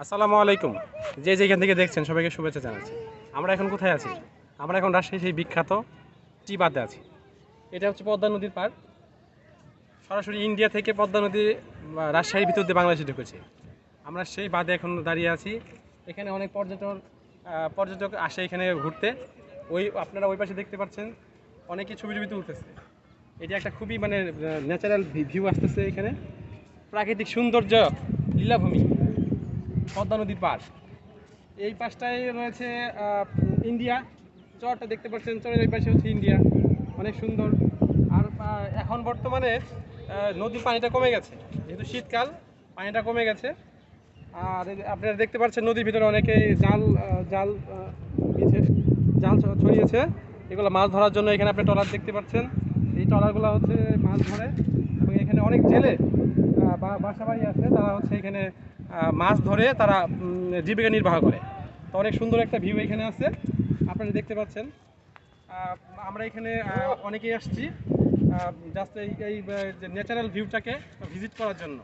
আসসালামু আলাইকুম। যে যেখান থেকে দেখছেন সবাইকে শুভেচ্ছা জানাচ্ছি। আমরা এখন কোথায় আছি? আমরা এখন রাজশাহী সেই বিখ্যাত টি বাঁধে আছি। এটা হচ্ছে পদ্মা নদীর পাড়। সরাসরি ইন্ডিয়া থেকে পদ্মা নদী রাজশাহীর ভিতর দিয়ে বাংলাদেশে ঢুকেছে। আমরা সেই বাঁধে এখন দাঁড়িয়ে আছি। এখানে অনেক পর্যটক আসে এখানে ঘুরতে। আপনারা ওই পাশে দেখতে পাচ্ছেন অনেকে ছবি টবি তুলতেছে। এটা একটা খুবই মানে ন্যাচারাল ভিউ আসতেছে এখানে। প্রাকৃতিক সৌন্দর্য, লীলাভূমি, পদ্মা নদীর পাড়। এই পাশটায় রয়েছে ইন্ডিয়া। চরটা দেখতে পাচ্ছেন, চরের এই পাশে হচ্ছে ইন্ডিয়া। অনেক সুন্দর। আর এখন বর্তমানে নদীর পানিটা কমে গেছে, যেহেতু শীতকাল পানিটা কমে গেছে। আর আপনারা দেখতে পাচ্ছেন নদীর ভিতরে অনেকে জাল বিছে জাল ছড়িয়েছে, এগুলো মাছ ধরার জন্য। এখানে আপনি ট্রলার দেখতে পাচ্ছেন, এই ট্রলারগুলো হচ্ছে মাছ ধরে। এবং এখানে অনেক জেলে বা বাসাবাড়ি আছে, তারা হচ্ছে এখানে মাছ ধরে তারা জীবিকা নির্বাহ করে। তো অনেক সুন্দর একটা ভিউ এখানে আছে, আপনারা দেখতে পাচ্ছেন। আমরা এখানে অনেকেই আসছি জাস্ট এই যে ন্যাচারাল ভিউটাকে ভিজিট করার জন্য।